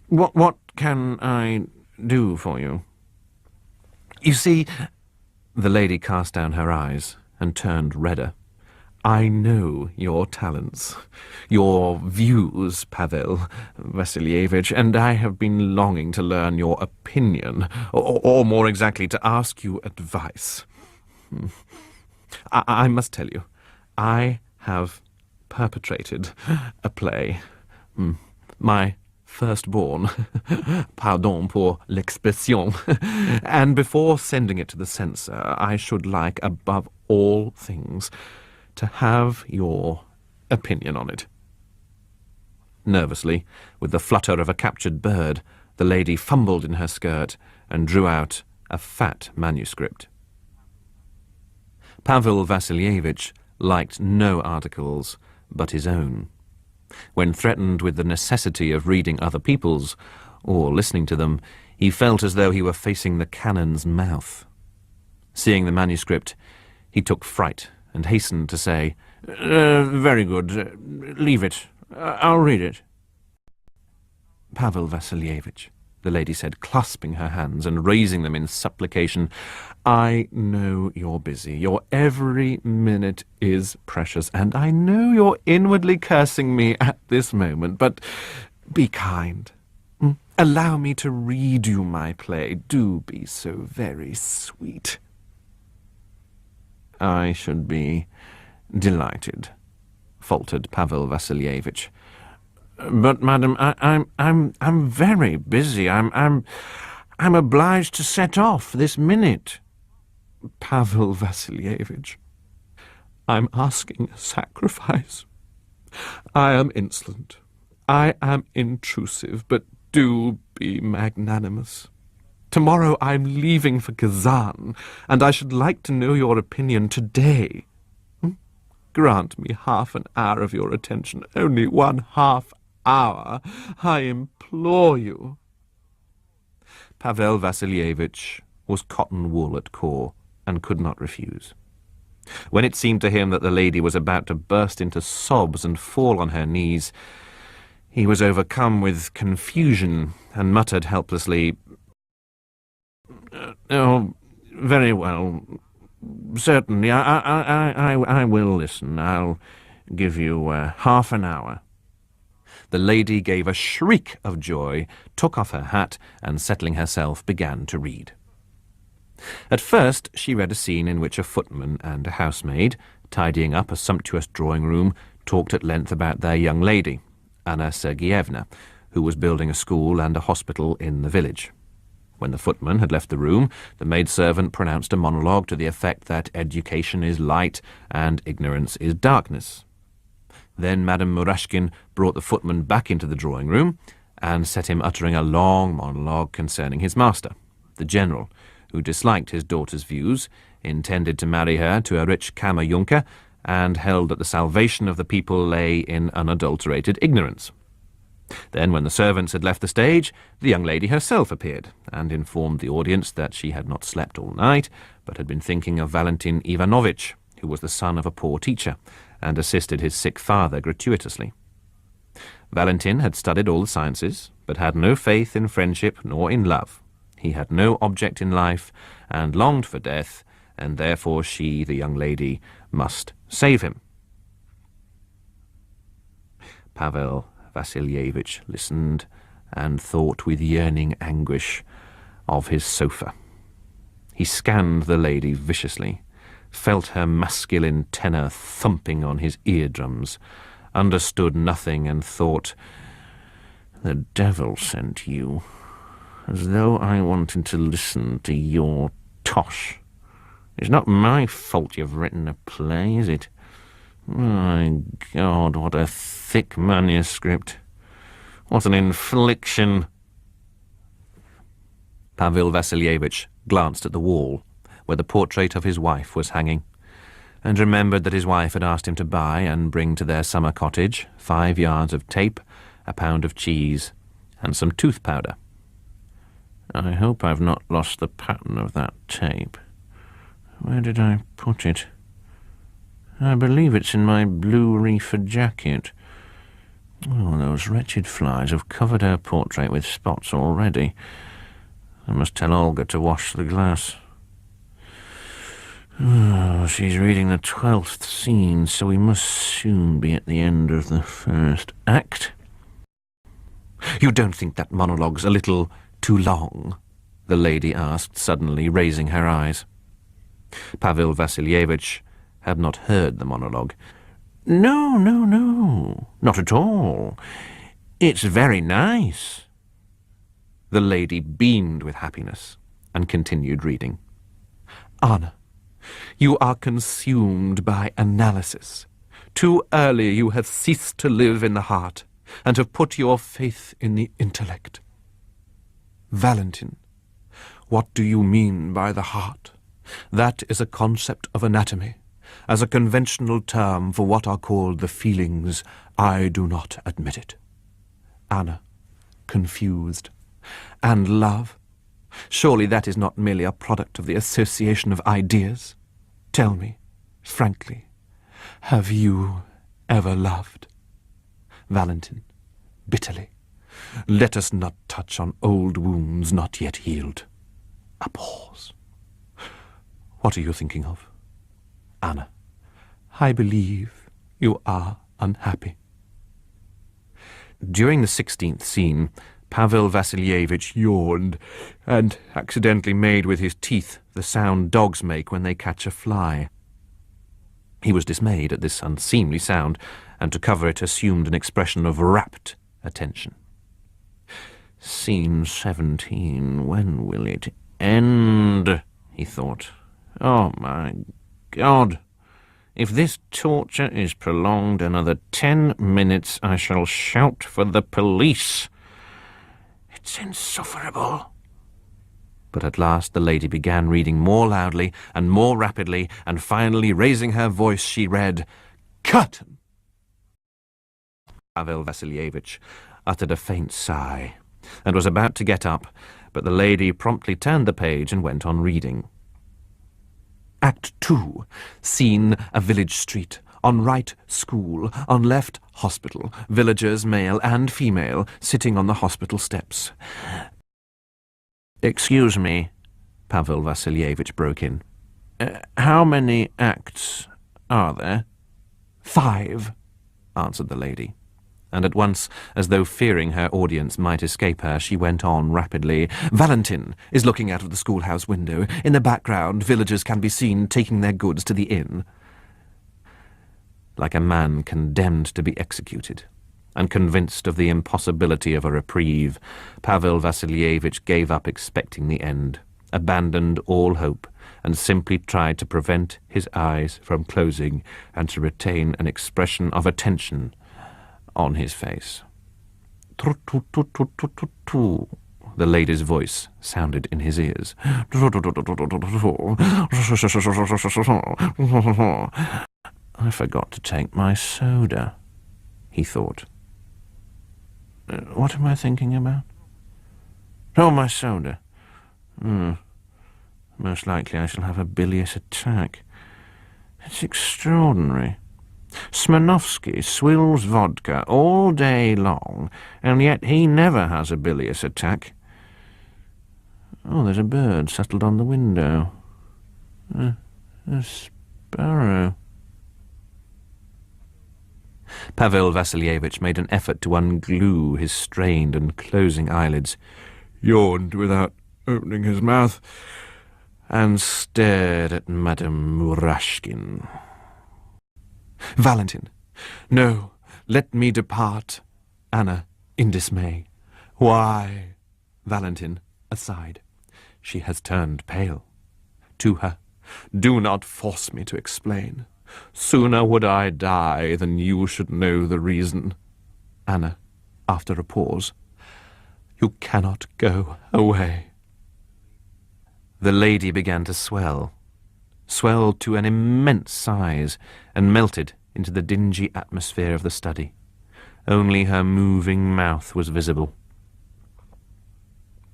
What can I do for you? You see, the lady cast down her eyes and turned redder. I know your talents, your views, Pavel Vassilievich, and I have been longing to learn your opinion, or more exactly, to ask you advice. I must tell you, I have perpetrated a play. My firstborn, pardon pour l'expression, and before sending it to the censor, I should like, above all things, to have your opinion on it. Nervously, with the flutter of a captured bird, the lady fumbled in her skirt and drew out a fat manuscript. Pavel Vassilievich liked no articles but his own. When threatened with the necessity of reading other people's, or listening to them, he felt as though he were facing the cannon's mouth. Seeing the manuscript, he took fright and hastened to say, very good, leave it. I'll read it. Pavel Vassilievich, the lady said, clasping her hands and raising them in supplication, I know you're busy. Your every minute is precious, and I know you're inwardly cursing me at this moment, but be kind. Allow me to read you my play. Do be so very sweet. I should be delighted, faltered Pavel Vassilievich. But, madam, I'm very busy. I'm obliged to set off this minute. Pavel Vassilievich, I'm asking a sacrifice. I am insolent. I am intrusive, but do be magnanimous. Tomorrow I'm leaving for Kazan, and I should like to know your opinion today. Grant me half an hour of your attention, only 1/2 hour, I implore you. Pavel Vassilievich was cotton wool at core, and could not refuse. When it seemed to him that the lady was about to burst into sobs and fall on her knees, he was overcome with confusion and muttered helplessly, Oh, very well. Certainly, I will listen. I'll give you half an hour. The lady gave a shriek of joy, took off her hat, and settling herself, began to read. At first she read a scene in which a footman and a housemaid, tidying up a sumptuous drawing-room, talked at length about their young lady, Anna Sergeyevna, who was building a school and a hospital in the village. When the footman had left the room, the maidservant pronounced a monologue to the effect that education is light and ignorance is darkness. Then Madame Murashkin brought the footman back into the drawing-room and set him uttering a long monologue concerning his master, the general, who disliked his daughter's views, intended to marry her to a rich Kammerjunker, and held that the salvation of the people lay in unadulterated ignorance. Then, when the servants had left the stage, the young lady herself appeared, and informed the audience that she had not slept all night, but had been thinking of Valentin Ivanovitch, who was the son of a poor teacher, and assisted his sick father gratuitously. Valentin had studied all the sciences, but had no faith in friendship nor in love. He had no object in life, and longed for death, and therefore she, the young lady, must save him. Pavel Vassilievich listened and thought with yearning anguish of his sofa. He scanned the lady viciously, felt her masculine tenor thumping on his eardrums, understood nothing, and thought, "The devil sent you, as though I wanted to listen to your tosh. It's not my fault you've written a play, is it? My God, what a thick manuscript. What an infliction." Pavel Vassilievich glanced at the wall, where the portrait of his wife was hanging, and remembered that his wife had asked him to buy and bring to their summer cottage 5 yards of tape, a pound of cheese, and some tooth powder. I hope I've not lost the pattern of that tape. Where did I put it? I believe it's in my blue reefer jacket. Oh, those wretched flies have covered her portrait with spots already. I must tell Olga to wash the glass. Oh, she's reading the 12th scene, so we must soon be at the end of the first act. You don't think that monologue's a little too long? The lady asked suddenly, raising her eyes. Pavel Vassilievich had not heard the monologue. No, not at all. It's very nice. The lady beamed with happiness and continued reading. Anna, you are consumed by analysis. Too early you have ceased to live in the heart and have put your faith in the intellect. Valentin, what do you mean by the heart? That is a concept of anatomy, as a conventional term for what are called the feelings. I do not admit it. Anna, confused. And love? Surely that is not merely a product of the association of ideas. Tell me, frankly, have you ever loved? Valentin, bitterly, let us not touch on old wounds not yet healed. A pause. What are you thinking of? Anna, I believe you are unhappy. During the 16th scene, Pavel Vassilievich yawned and accidentally made with his teeth the sound dogs make when they catch a fly. He was dismayed at this unseemly sound, and to cover it assumed an expression of rapt attention. Scene 17, when will it end? He thought. Oh, my God. If this torture is prolonged another 10 minutes, I shall shout for the police. It's insufferable. But at last the lady began reading more loudly and more rapidly, and finally, raising her voice, she read, Curtain! Pavel Vassilievich uttered a faint sigh, and was about to get up, but the lady promptly turned the page and went on reading. Act 2. Scene, a village street. On right, school. On left, hospital. Villagers, male and female, sitting on the hospital steps. Excuse me, Pavel Vassilievich broke in. How many acts are there? 5, answered the lady. And at once, as though fearing her audience might escape her, she went on rapidly. Valentin is looking out of the schoolhouse window. In the background, villagers can be seen taking their goods to the inn. Like a man condemned to be executed, and convinced of the impossibility of a reprieve, Pavel Vassilievich gave up expecting the end, abandoned all hope, and simply tried to prevent his eyes from closing and to retain an expression of attention on his face. The lady's voice sounded in his ears. I forgot to take my soda, he thought. What am I thinking about? Oh, my soda. Most likely I shall have a bilious attack. It's extraordinary. Smirnovsky swills vodka all day long, and yet he never has a bilious attack. Oh, there's a bird settled on the window. A sparrow. Pavel Vassilievich made an effort to unglue his strained and closing eyelids, yawned without opening his mouth, and stared at Madame Murashkin. Valentin, no, let me depart. Anna, in dismay. Why? Valentin, aside. She has turned pale. To her, do not force me to explain. Sooner would I die than you should know the reason. Anna, after a pause, you cannot go away. The lady began to swell to an immense size, and melted into the dingy atmosphere of the study. Only her moving mouth was visible.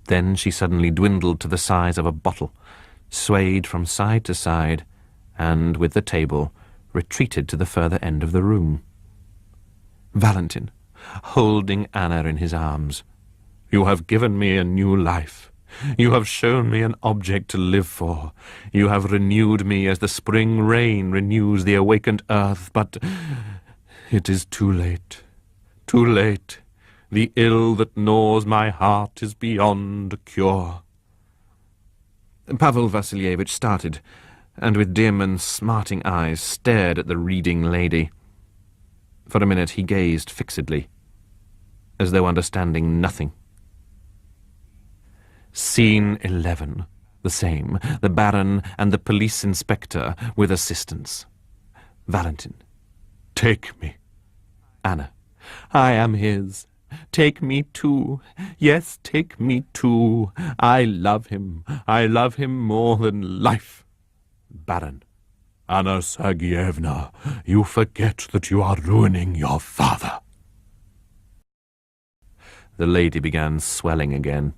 Then she suddenly dwindled to the size of a bottle, swayed from side to side, and, with the table, retreated to the further end of the room. Valentin, holding Anna in his arms. "You have given me a new life. You have shown me an object to live for. You have renewed me as the spring rain renews the awakened earth, but it is too late. Too late. The ill that gnaws my heart is beyond cure." Pavel Vassilievich started, and with dim and smarting eyes stared at the reading lady. For a minute he gazed fixedly, as though understanding nothing. Scene 11. The same. The Baron and the police inspector with assistants. Valentin. "Take me." Anna. "I am his. Take me too. Yes, take me too. I love him. I love him more than life." Baron. "Anna Sergeyevna, you forget that you are ruining your father." The lady began swelling again.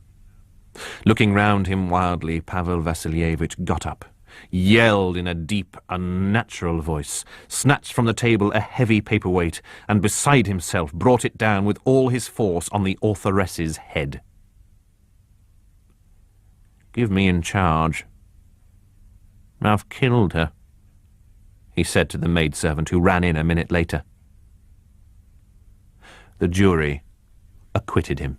Looking round him wildly, Pavel Vassilievich got up, yelled in a deep, unnatural voice, snatched from the table a heavy paperweight, and beside himself brought it down with all his force on the authoress's head. "Give me in charge. I've killed her," he said to the maidservant, who ran in a minute later. The jury acquitted him.